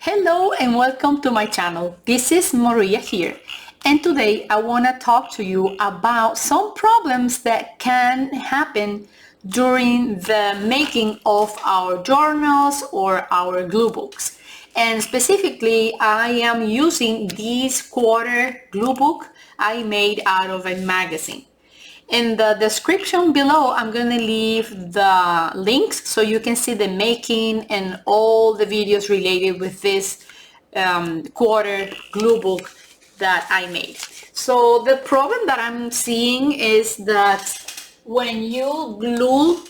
Hello and welcome to my channel. This is Maria here, and today I want to talk to you about some problems that can happen during the making of our journals or our glue books. And specifically, I am using this quarter glue book I made out of a magazine. In the description below, I'm going to leave the links so you can see the making and all the videos related with this quarter glue book that I made. So the problem that I'm seeing is that when you glue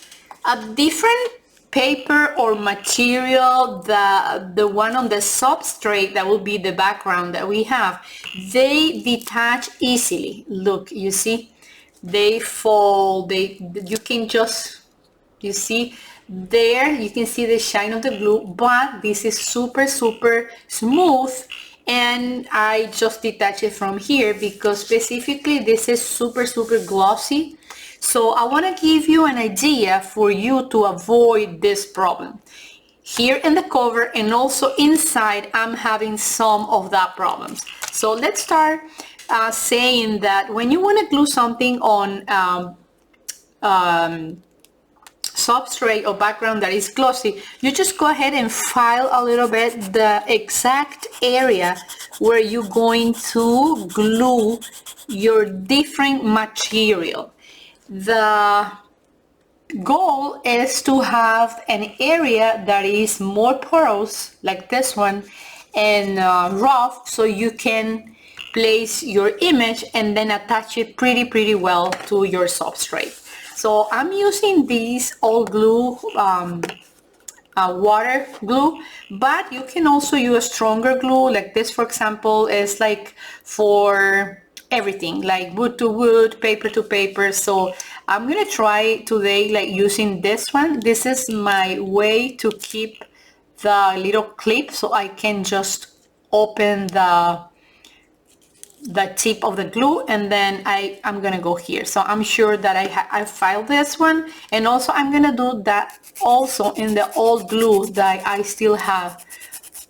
a different paper or material, the one on the substrate, that will be the background that we have, they detach easily. Look, you see, they fall, you can just, you see there, you can see the shine of the glue, but this is super smooth, and I just detach it from here because specifically this is super glossy. So I want to give you an idea for you to avoid this problem. Here in the cover and also inside, I'm having some of that problems. So let's start saying that when you want to glue something on substrate or background that is glossy, you just go ahead and file a little bit the exact area where you're going to glue your different material. The goal is to have an area that is more porous, like this one, and rough, so you can place your image and then attach it pretty well to your substrate. So I'm using this old glue, water glue, but you can also use stronger glue, like this, for example, is like for everything, like wood to wood, paper to paper. So I'm gonna try today like using this one. This is my way to keep the little clip so I can just open the tip of the glue, and then I'm gonna go here. So I'm sure that I filed this one, and also I'm gonna do that also in the old glue that I still have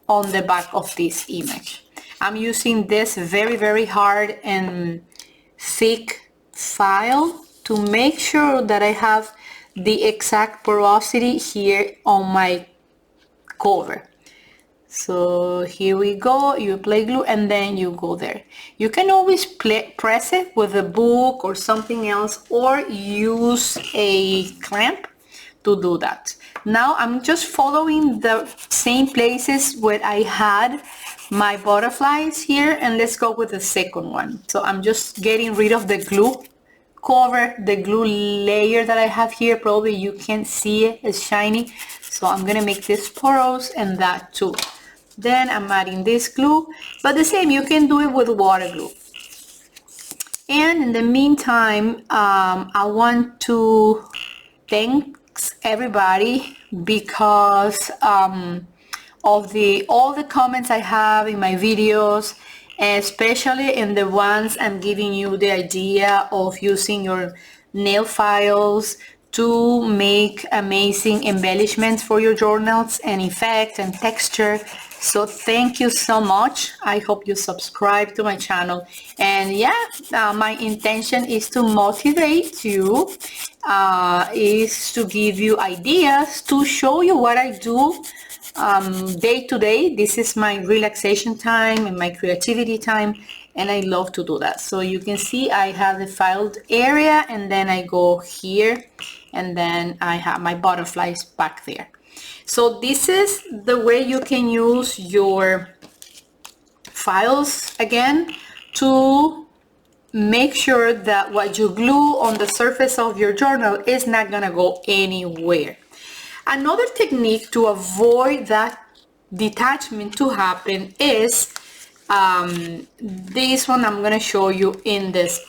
on the back of this image. I'm using this very hard and thick file to make sure that I have the exact porosity here on my cover. So here we go, you apply glue and then you go there. You can always press it with a book or something else, or use a clamp to do that. Now I'm just following the same places where I had my butterflies here, and let's go with the second one. So I'm just getting rid of the glue cover, the glue layer that I have here. Probably you can't see it, it's shiny. So I'm gonna make this porous and that too. Then I'm adding this glue, but the same, you can do it with water glue. And in the meantime, I want to thank everybody because of all the comments I have in my videos, especially in the ones I'm giving you the idea of using your nail files to make amazing embellishments for your journals and effect and texture. So thank you so much. I hope you subscribe to my channel. And yeah, my intention is to motivate you, is to give you ideas, to show you what I do day to day. This is my relaxation time and my creativity time, and I love to do that. So you can see I have the filed area, and then I go here, and then I have my butterflies back there. So this is the way you can use your files again to make sure that what you glue on the surface of your journal is not gonna go anywhere. Another technique to avoid that detachment to happen is this one I'm gonna show you in this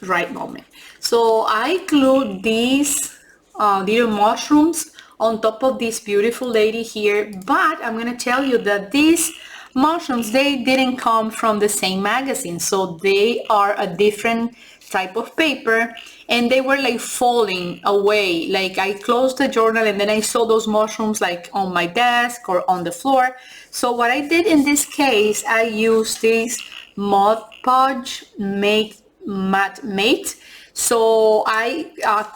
right moment. So I glued these little mushrooms on top of this beautiful lady here, but I'm gonna tell you that these mushrooms, they didn't come from the same magazine, so they are a different type of paper, and they were like falling away. Like I closed the journal and then I saw those mushrooms like on my desk or on the floor. So what I did in this case, I used this Mod Podge Matte Mate. So I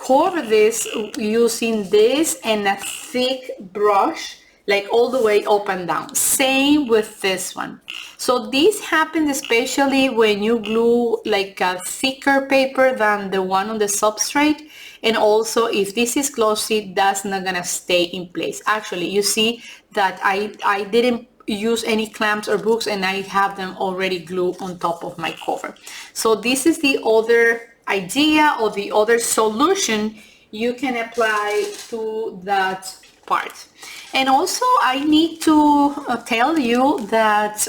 cover this using this and a thick brush, like all the way up and down. Same with this one. So this happens especially when you glue like a thicker paper than the one on the substrate, and also if this is glossy, that's not gonna stay in place. Actually, you see that I didn't use any clamps or books, and I have them already glued on top of my cover. So this is the other idea or the other solution you can apply to that part. And also I need to tell you that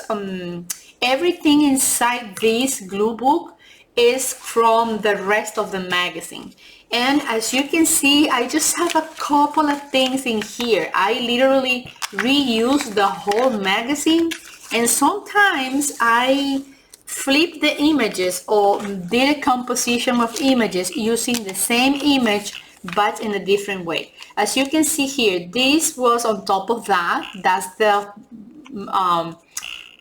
everything inside this glue book is from the rest of the magazine. And as you can see, I just have a couple of things in here. I literally reuse the whole magazine, and sometimes I flip the images or did a composition of images using the same image but in a different way. As you can see here, this was on top of that. That's the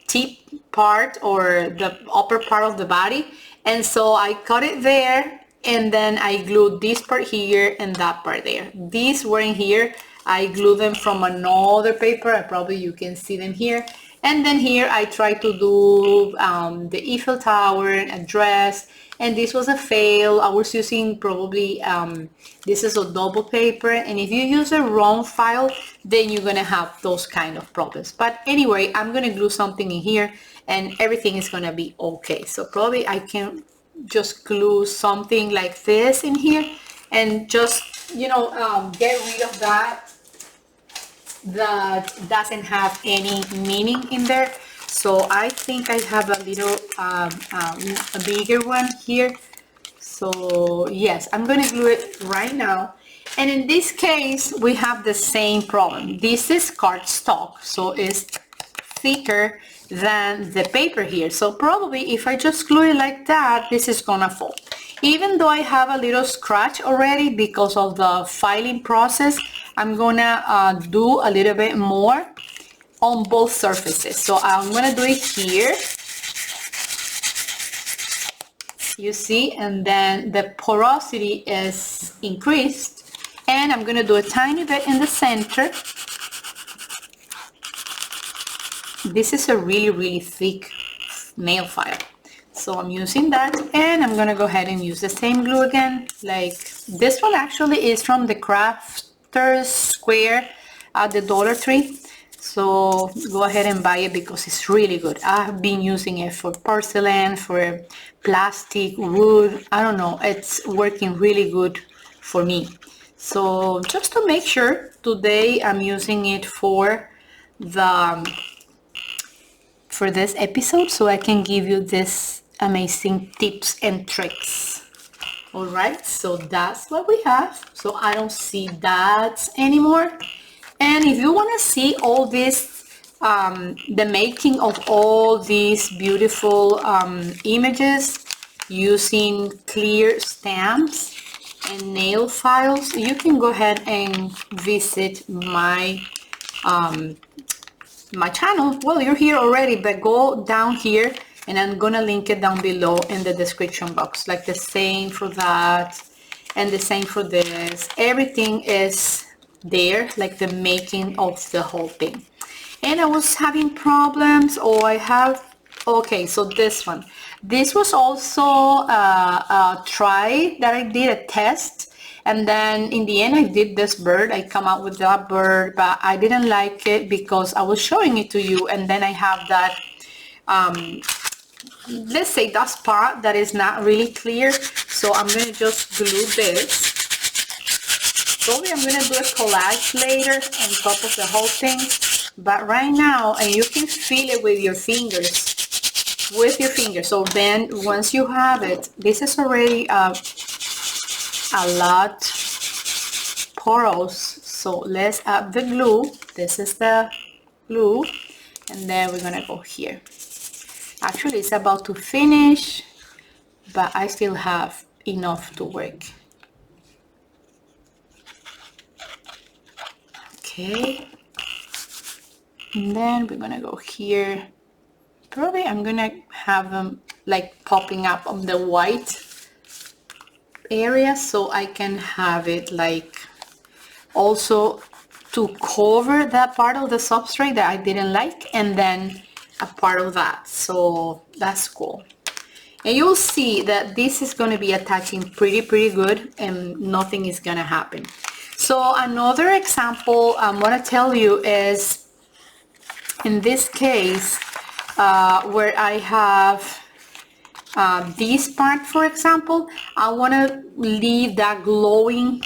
tip part or the upper part of the body, and so I cut it there, and then I glued this part here and that part there. These were in here. I glued them from another paper. Probably you can see them here. And then here I tried to do the Eiffel Tower, a dress, and this was a fail. I was using probably, this is a double paper, and if you use a wrong file, then you're gonna have those kind of problems. But anyway, I'm gonna glue something in here and everything is gonna be okay. So probably I can just glue something like this in here and just, you know, get rid of that doesn't have any meaning in there. So I think I have a little a bigger one here. So yes, I'm gonna glue it right now. And in this case we have the same problem. This is cardstock, so it's thicker than the paper here. So probably if I just glue it like that, this is gonna fall. Even though I have a little scratch already because of the filing process, I'm gonna do a little bit more on both surfaces. So I'm gonna do it here, you see, and then the porosity is increased, and I'm gonna do a tiny bit in the center. This is a really thick nail file, so I'm using that, and I'm gonna go ahead and use the same glue again. Like this one actually is from the Crafters Square at the Dollar Tree, so go ahead and buy it because it's really good. I've been using it for porcelain, for plastic, wood, I don't know, it's working really good for me. So just to make sure, today I'm using it for this episode, so I can give you this amazing tips and tricks. All right, so that's what we have. So I don't see that anymore. And if you want to see all this, the making of all these beautiful images using clear stamps and nail files, you can go ahead and visit my my channel. Well, you're here already, but go down here and I'm gonna link it down below in the description box. Like the same for that and the same for this. Everything is there, like the making of the whole thing. And I was having problems, or I have, okay, so this one. This was also a try that I did, a test. And then in the end I did this bird. I come out with that bird, but I didn't like it because I was showing it to you, and then I have that let's say that spot that is not really clear. So I'm gonna just glue this. Probably I'm gonna do a collage later on top of the whole thing, but right now, and you can feel it with your fingers, So then once you have it, this is already a lot porous. So let's add the glue. This is the glue, and then we're gonna go here. Actually, it's about to finish, but I still have enough to work. Okay, and then we're gonna go here. Probably I'm gonna have them like popping up on the white area, so I can have it like also to cover that part of the substrate that I didn't like, and then a part of that. So that's cool. And you'll see that this is going to be attaching pretty good, and nothing is going to happen. So another example I'm going to tell you is in this case where I have this part, for example, I want to leave that glowing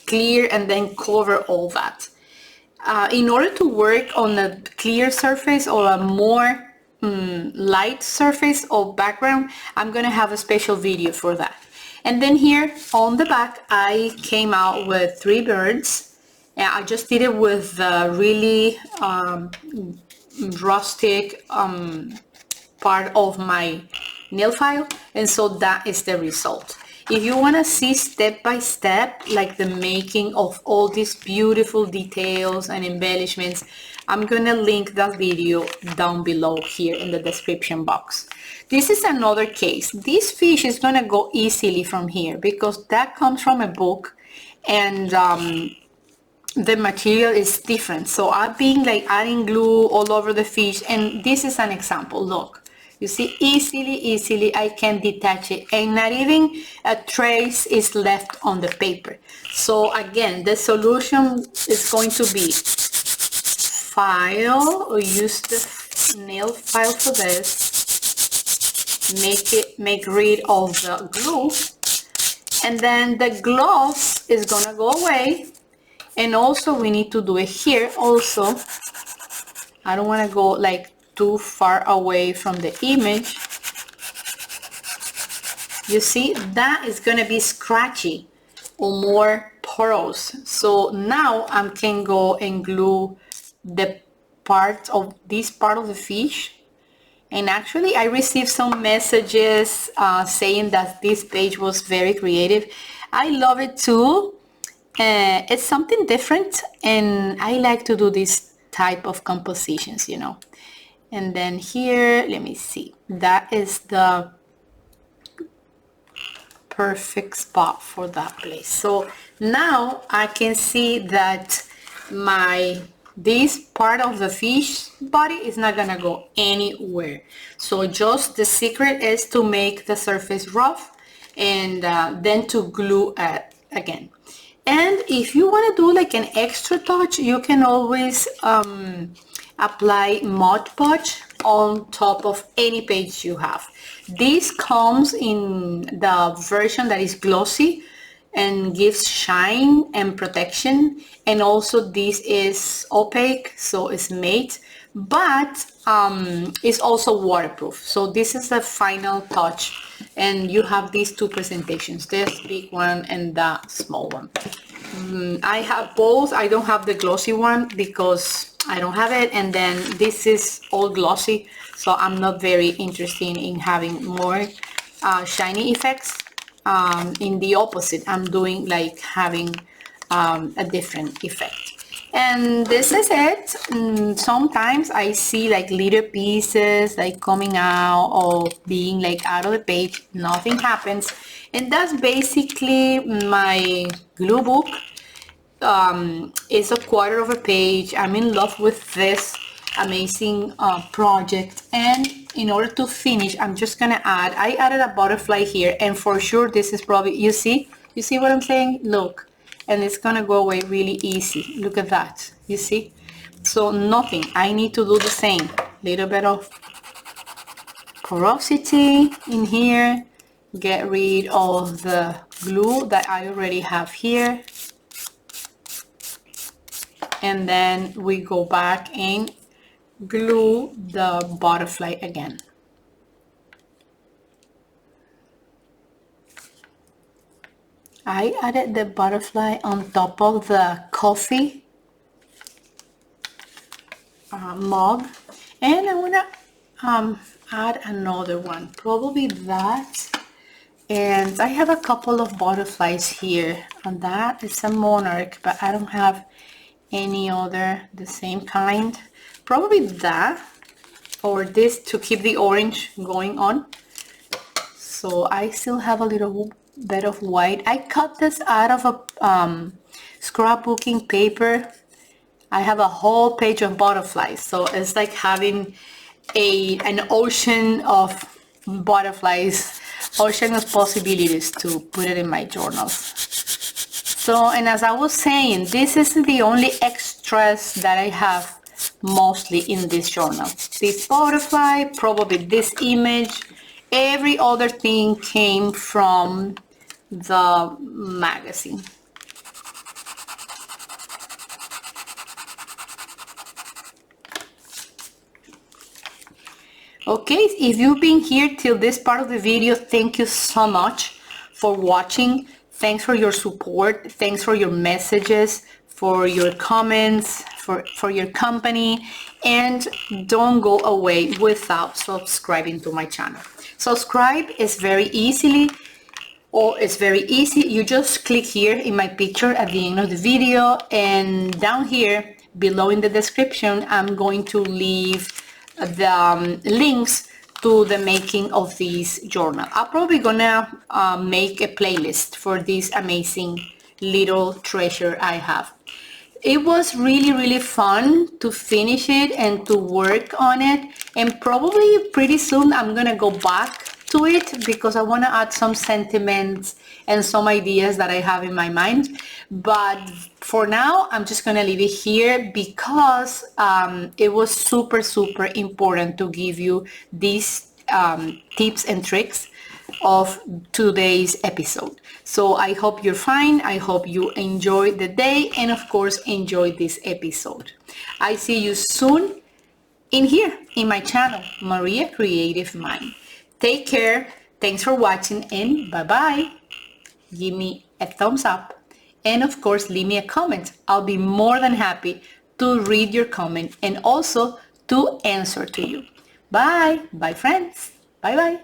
clear and then cover all that. In order to work on a clear surface or a more light surface or background, I'm gonna have a special video for that. And then here on the back, I came out with 3 birds, and I just did it with really rustic part of my nail file, and so that is the result. If you want to see step by step like the making of all these beautiful details and embellishments, I'm gonna link that video down below here in the description box. This is another case. This fish is gonna go easily from here because that comes from a book, and the material is different. So I've been like adding glue all over the fish, and this is an example. Look, you see, easily I can detach it, and not even a trace is left on the paper. So again, the solution is going to be file, or use the nail file for this, make rid of the glue, and then the gloss is gonna go away. And also we need to do it here also. I don't want to go like too far away from the image. You see, that is going to be scratchy or more porous. So now I can go and glue the part of this part of the fish. And actually I received some messages saying that this page was very creative. I love it too. It's something different, and I like to do this type of compositions, you know. And then here, let me see, that is the perfect spot for that place. So now I can see that this part of the fish body is not gonna go anywhere. So just the secret is to make the surface rough, and then to glue it again. And if you want to do like an extra touch, you can always apply Mod Podge on top of any page you have. This comes in the version that is glossy and gives shine and protection, and also this is opaque, so it's matte, but it's also waterproof. So this is the final touch, and you have these 2 presentations, this big one and the small one. I have both. I don't have the glossy one because I don't have it, and then this is all glossy, so I'm not very interested in having more shiny effects. In the opposite, I'm doing like having a different effect. And this is it. Sometimes I see like little pieces like coming out or being like out of the page, nothing happens, and that's basically my glue book. It's a quarter of a page. I'm in love with this amazing project, and in order to finish, I'm just gonna I added a butterfly here, and for sure this is probably, you see what I'm saying? Look, and it's gonna go away really easy. Look at that, you see? So nothing, I need to do the same, little bit of porosity in here, get rid of the glue that I already have here, and then we go back and glue the butterfly again. I added the butterfly on top of the coffee mug, and add another one, probably that. And I have a couple of butterflies here, and that is a monarch, but I don't have any other the same kind. Probably that or this to keep the orange going on. So I still have a little bit of white. I cut this out of a scrapbooking paper. I have a whole page of butterflies, so it's like having an ocean of butterflies, ocean of possibilities to put it in my journals. So, and as I was saying, this is the only extras that I have mostly in this journal. This butterfly, probably this image, every other thing came from the magazine. Okay, if you've been here till this part of the video, thank you so much for watching. Thanks for your support. Thanks for your messages, for your comments, for your company. And don't go away without subscribing to my channel. Subscribe is very easy. You just click here in my picture at the end of the video, and down here below in the description, I'm going to leave the links to the making of this journal. I'm probably gonna make a playlist for this amazing little treasure I have. It was really fun to finish it and to work on it, and probably pretty soon I'm gonna go back to it because I want to add some sentiments and some ideas that I have in my mind. But for now, I'm just gonna leave it here because it was super important to give you these tips and tricks of today's episode. So I hope you're fine. I hope you enjoy the day, and of course enjoy this episode. I see you soon in here in my channel, Maria Creative Mind. Take care. Thanks for watching, and bye-bye. Give me a thumbs up, and of course leave me a comment. I'll be more than happy to read your comment and also to answer to you. Bye. Bye, friends. Bye-bye.